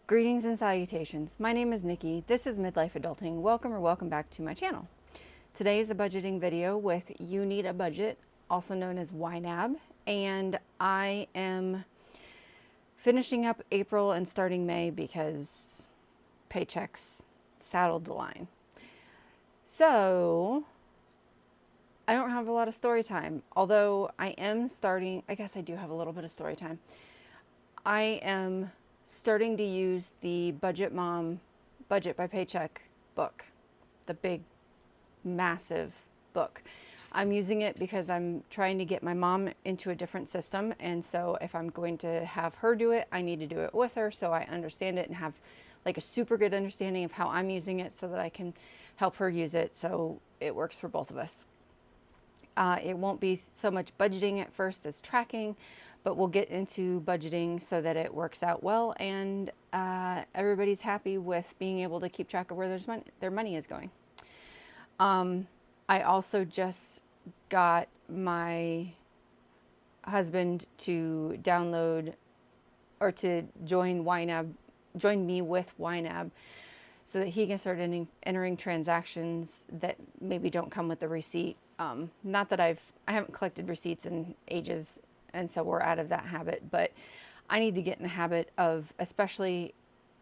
Greetings and salutations. My name is Nikki. This is Midlife Adulting. Welcome or welcome back to my channel. Today is a budgeting video with You Need a Budget, also known as YNAB, and I am finishing up April and starting May because paychecks saddled the line. So I don't have a lot of story time, although I am starting, I guess I do have a little bit of story time. I am starting to use the Budget Mom Budget by Paycheck book, the big, massive book. I'm using it because I'm trying to get my mom into a different system, and so if I'm going to have her do it, I need to do it with her so I understand it and have like a super good understanding of how I'm using it so that I can help her use it so it works for both of us. It won't be so much budgeting at first as tracking, but we'll get into budgeting so that it works out well and everybody's happy with being able to keep track of where their money is going. I also just got my husband to download or to join me with YNAB so that he can start entering transactions that maybe don't come with the receipt. Not that I haven't collected receipts in ages, and so we're out of that habit, but I need to get in the habit of, especially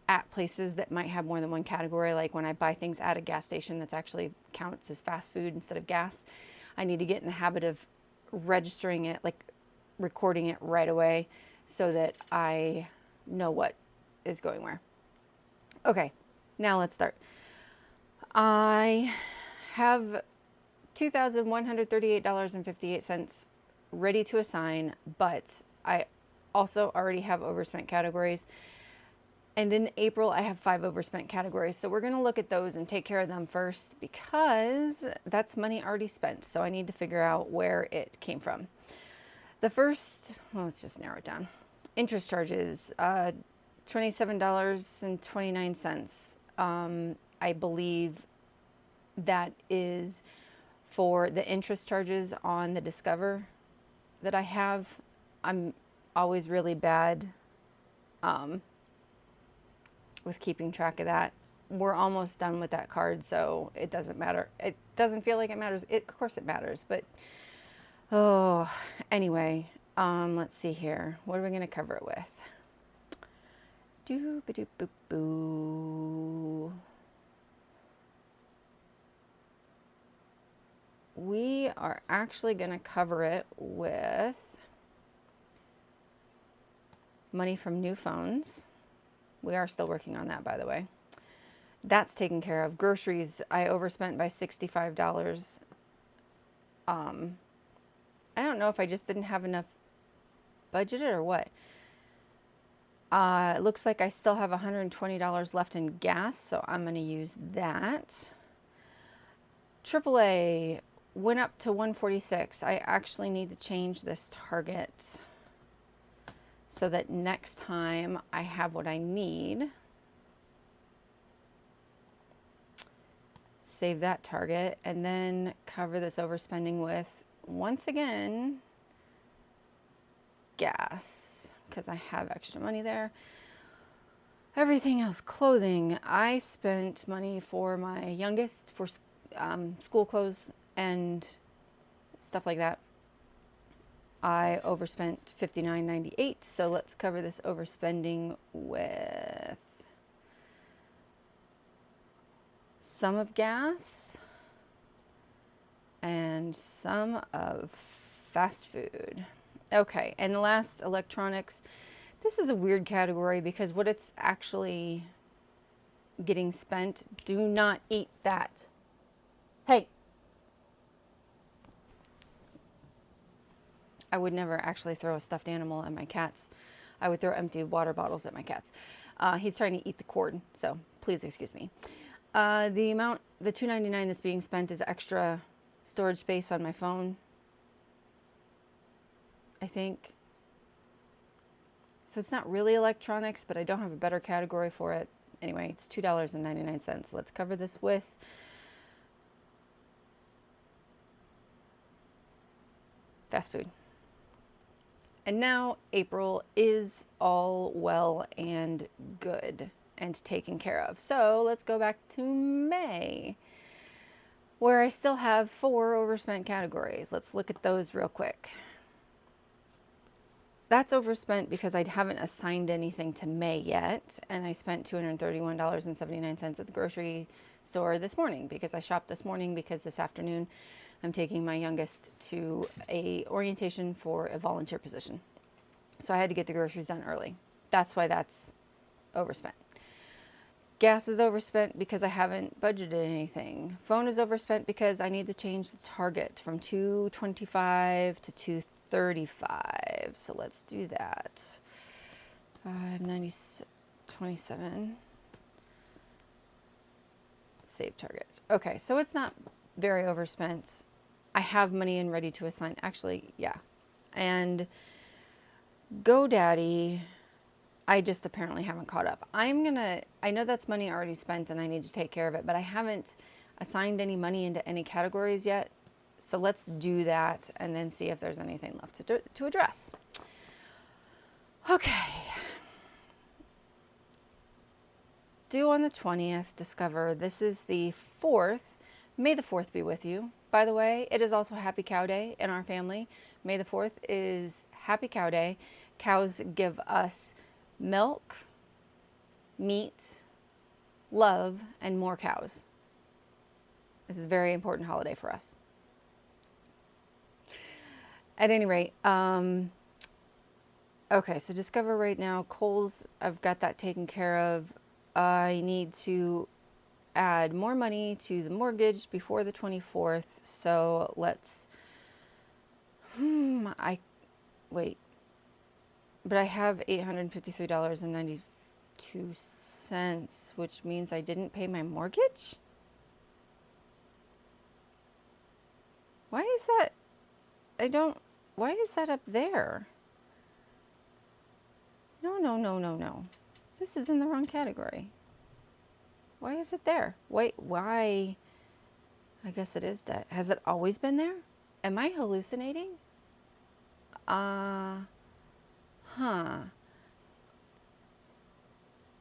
at places that might have more than one category, like when I buy things at a gas station that's actually counts as fast food instead of gas, I need to get in the habit of registering it, like recording it right away so that I know what is going where. Okay, now let's start. I have $2,138.58 ready to assign, but I also already have overspent categories. And in April, I have 5 overspent categories. So we're going to look at those and take care of them first because that's money already spent. So I need to figure out where it came from. The first, well, let's just narrow it down. Interest charges, $27.29. I believe that is for the interest charges on the Discover that I have. I'm always really bad with keeping track of that. We're almost done with that card, so it doesn't matter. It doesn't feel like it matters. Of course it matters, but anyway, let's see here. What are we going to cover it with? Doo-ba-doo-boo-boo. We are actually going to cover it with money from new phones. We are still working on that, by the way. That's taken care of. Groceries, I overspent by $65. I don't know if I just didn't have enough budgeted or what. It looks like I still have $120 left in gas, so I'm going to use that. AAA went up to 146. I actually need to change this target so that next time I have what I need. Save that target and then cover this overspending with, once again, gas, because I have extra money there. Everything else, clothing. I spent money for my youngest for school clothes and stuff like that. I overspent $59.98, so let's cover this overspending with some of gas and some of fast food. Okay, and the last, electronics. This is a weird category because what it's actually getting spent, do not eat that. Hey. I would never actually throw a stuffed animal at my cats. I would throw empty water bottles at my cats. He's trying to eat the cord, so please excuse me. The amount, the $2.99 that's being spent is extra storage space on my phone, I think. So it's not really electronics, but I don't have a better category for it. Anyway, it's $2.99. Let's cover this with fast food. And now April is all well and good and taken care of. So let's go back to May, where I still have 4 overspent categories. Let's look at those real quick. That's overspent because I haven't assigned anything to May yet, and I spent $231.79 at the grocery store this morning because I shopped this morning because this afternoon I'm taking my youngest to a orientation for a volunteer position. So I had to get the groceries done early. That's why that's overspent. Gas is overspent because I haven't budgeted anything. Phone is overspent because I need to change the target from 225 to 235. So let's do that. 590, 27. Save target. Okay, so it's not very overspent. I have money and ready to assign. Actually, yeah. And GoDaddy, I just apparently haven't caught up. I know that's money already spent and I need to take care of it, but I haven't assigned any money into any categories yet. So let's do that and then see if there's anything left to address. Okay. Due on the 20th, Discover. This is the 4th. May the 4th be with you. By the way, it is also Happy Cow Day in our family. May the 4th is Happy Cow Day. Cows give us milk, meat, love, and more cows. This is a very important holiday for us. At any rate, okay, so Discover right now. Kohl's, I've got that taken care of. I need to add more money to the mortgage before the 24th. So let's, wait. But I have $853.92, which means I didn't pay my mortgage? Why is that? Why is that up there? No. This is in the wrong category. Why is it there? Wait, why? I guess it is that. Has it always been there? Am I hallucinating?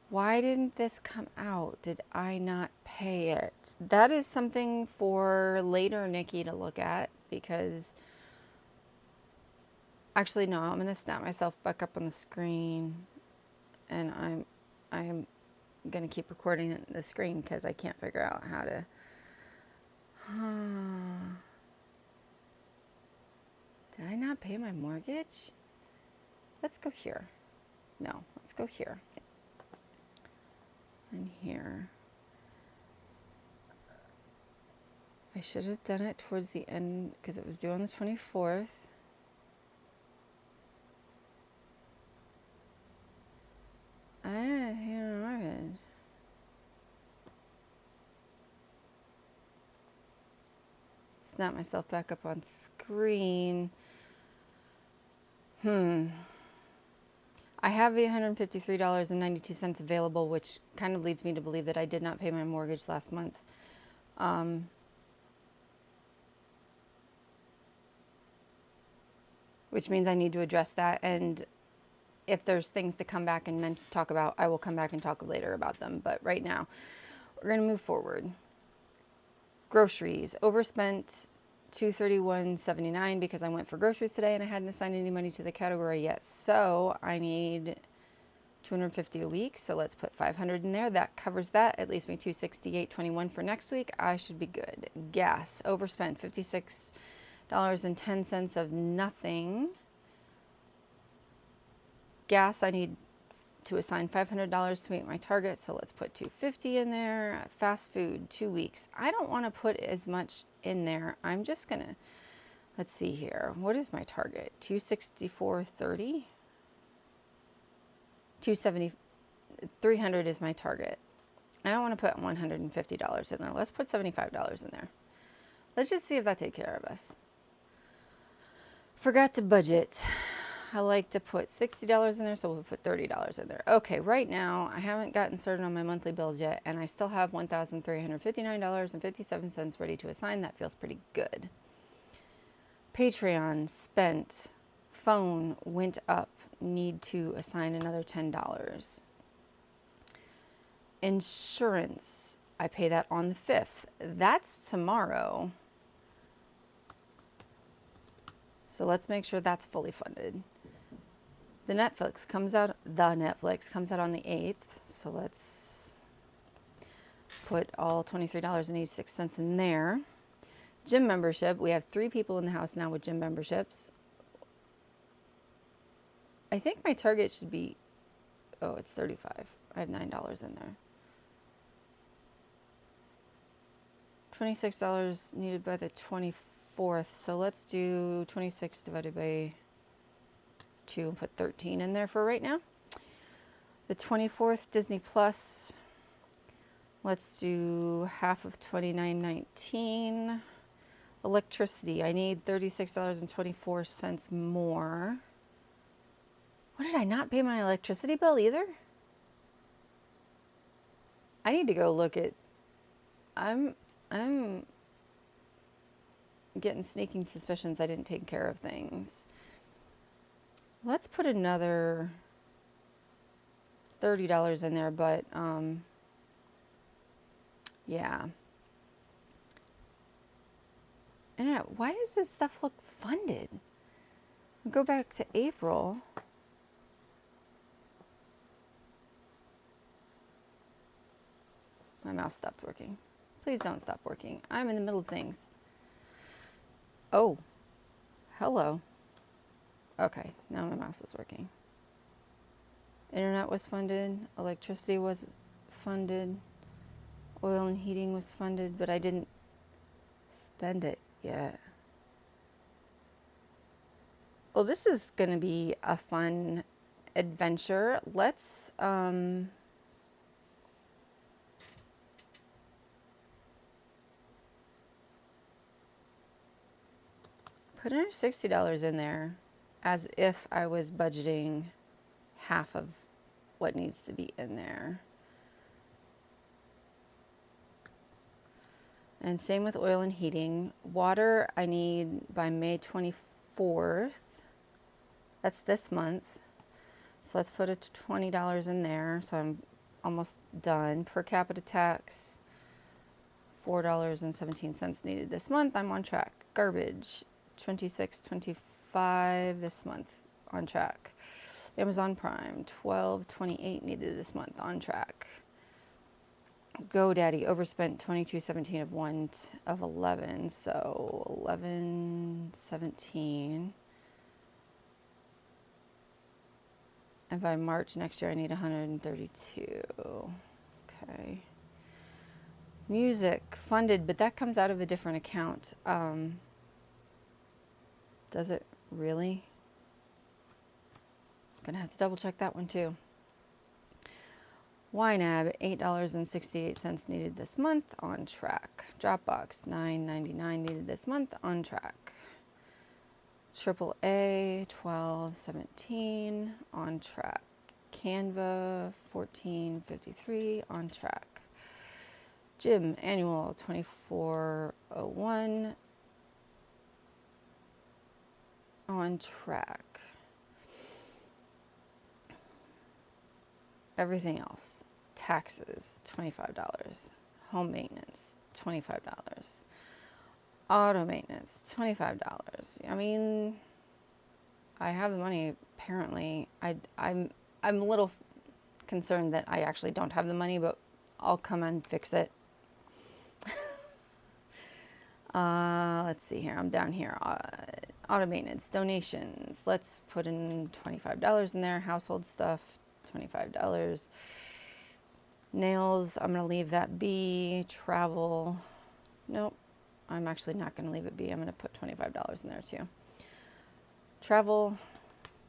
Why didn't this come out? Did I not pay it? That is something for later, Nikki, to look at because actually no, I'm going to snap myself back up on the screen and I'm going to keep recording the screen because I can't figure out how to. Did I not pay my mortgage? Let's go here. No, let's go here. And here. I should have done it towards the end because it was due on the 24th. Snap myself back up on screen. I have $853.92 available, which kind of leads me to believe that I did not pay my mortgage last month. Which means I need to address that. And if there's things to come back and talk about, I will come back and talk later about them. But right now, we're going to move forward. Groceries. Overspent $231.79 because I went for groceries today and I hadn't assigned any money to the category yet. So I need $250 a week. So let's put $500 in there. That covers that. It leaves me $268.21 for next week. I should be good. Gas. Overspent $56.10 of nothing. Gas, I need to assign $500 to meet my target, so let's put $250 in there. Fast food, 2 weeks. I don't want to put as much in there. I'm just gonna, let's see here. What is my target? $264.30. 300 is my target. I don't want to put $150 in there. Let's put $75 in there. Let's just see if that takes care of us. Forgot to budget. I like to put $60 in there, so we'll put $30 in there. Okay, right now, I haven't gotten started on my monthly bills yet, and I still have $1,359.57 ready to assign. That feels pretty good. Patreon spent phone went up. Need to assign another $10. Insurance, I pay that on the 5th. That's tomorrow. So let's make sure that's fully funded. The Netflix comes out on the 8th. So let's put all $23.86 in there. Gym membership. We have 3 people in the house now with gym memberships. I think my target should be, oh, it's $35. I have $9 in there. $26 needed by the 24th. So let's do 26 divided by 2 and put 13 in there for right now. The 24th, Disney Plus. Let's do half of $29.19. Electricity, I need $36.24 more. What, did I not pay my electricity bill either? I need to go look at, I'm getting sneaking suspicions I didn't take care of things. Let's put another $30 in there, but yeah. Internet, why does this stuff look funded? I'll go back to April. My mouse stopped working. Please don't stop working. I'm in the middle of things. Oh, hello. Okay, now my mouse is working. Internet was funded. Electricity was funded. Oil and heating was funded, but I didn't spend it yet. Well, this is going to be a fun adventure. Let's put another $60 in there as if I was budgeting half of what needs to be in there. And same with oil and heating. Water, I need by May 24th. That's this month. So let's put it to $20 in there. So I'm almost done. Per capita tax, $4.17 needed this month. I'm on track. Garbage, $26.25 this month. On track. Amazon Prime, $12.28 needed this month. On track. GoDaddy overspent $22.17 of 11, so $11.17. And by March next year, I need 132. Okay. Music funded, but that comes out of a different account. Does it really? Gonna have to double check that one too. YNAB, $8.68 needed this month, on track. Dropbox, $9.99 needed this month, on track. AAA, $12.17, on track. Canva, $14.53, on track. Gym annual, $24.01, on track. Everything else, taxes, $25. Home maintenance, $25. Auto maintenance, $25. I mean, I have the money apparently. I'm a little concerned that I actually don't have the money, but I'll come and fix it. Let's see here. I'm down here. Auto maintenance, donations. Let's put in $25 in there. Household stuff, $25. Nails, I'm going to leave that be. Travel, nope. I'm actually not going to leave it be. I'm going to put $25 in there too. Travel,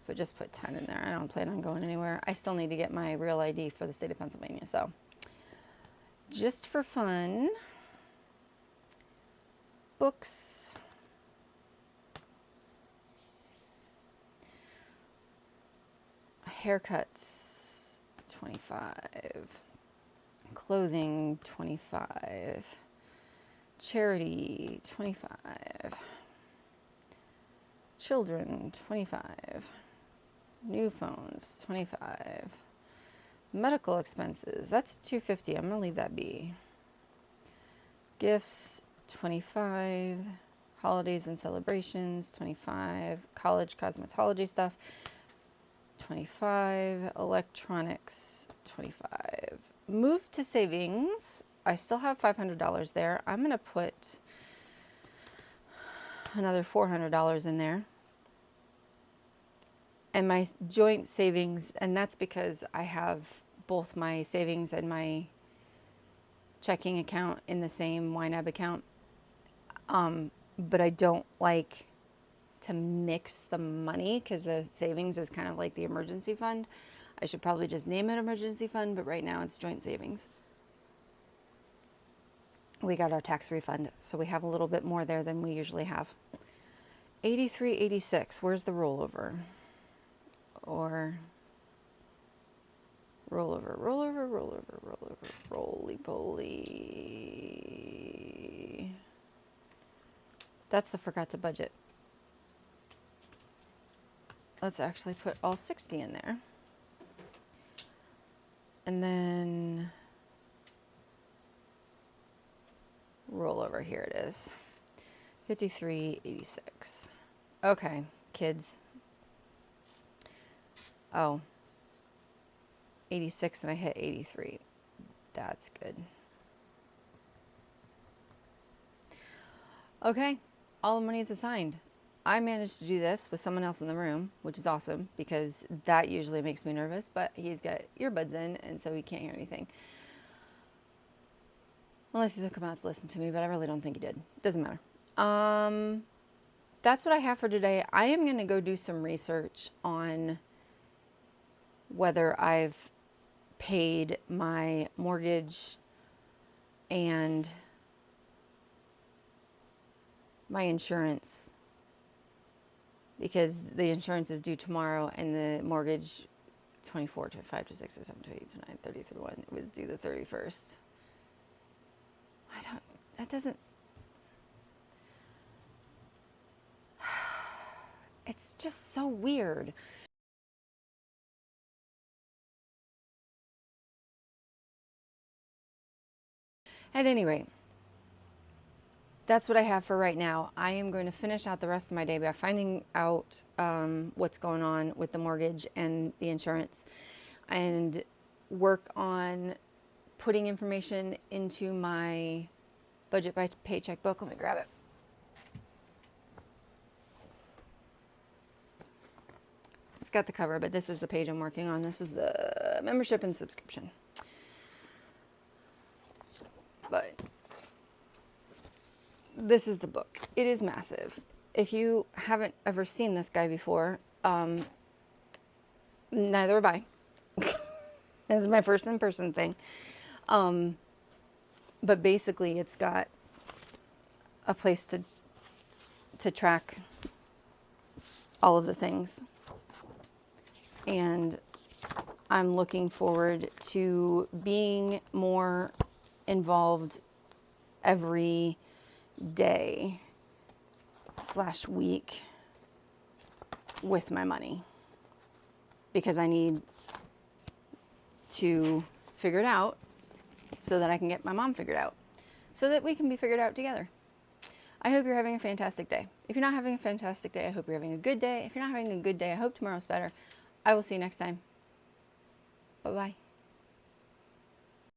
but just put 10 in there. I don't plan on going anywhere. I still need to get my real ID for the state of Pennsylvania. So just for fun, books, haircuts, 25, clothing, 25, charity, 25, Children, 25. New phones, 25. Medical expenses, that's $250. I'm gonna leave that be. Gifts, 25. Holidays and celebrations, 25. College cosmetology stuff, 25. Electronics, 25. Move to savings. I still have $500 there. I'm gonna put another $400 in there. And my joint savings, and that's because I have both my savings and my checking account in the same YNAB account. But I don't like to mix the money because the savings is kind of like the emergency fund. I should probably just name it emergency fund, but right now it's joint savings. We got our tax refund, so we have a little bit more there than we usually have. 83.86, where's the rollover? Or rollover, roly poly. That's the forgot to budget. Let's actually put all 60 in there. And then rollover, here it is. 53.86. Okay, kids. Oh, 86 and I hit 83. That's good. Okay, all the money is assigned. I managed to do this with someone else in the room, which is awesome because that usually makes me nervous, but he's got earbuds in and so he can't hear anything. Unless he took him out to listen to me, but I really don't think he did. Doesn't matter. That's what I have for today. I am going to go do some research on whether I've paid my mortgage and my insurance, because the insurance is due tomorrow and the mortgage 24 to 5 to 6 to 7 to 8 to 9 30 through 1, it was due the 31st. That doesn't, it's just so weird. At any rate, that's what I have for right now. I am going to finish out the rest of my day by finding out what's going on with the mortgage and the insurance, and work on putting information into my budget by paycheck book. Let me grab it. It's got the cover, but this is the page I'm working on. This is the membership and subscription. But this is the book. It is massive. If you haven't ever seen this guy before, neither have I. This is my first in-person thing. But basically it's got a place to track all of the things. And I'm looking forward to being more involved every day / week with my money, because I need to figure it out so that I can get my mom figured out, so that we can be figured out together. I hope you're having a fantastic day. If you're not having a fantastic day, I hope you're having a good day. If you're not having a good day, I hope tomorrow's better. I will see you next time. Bye-bye.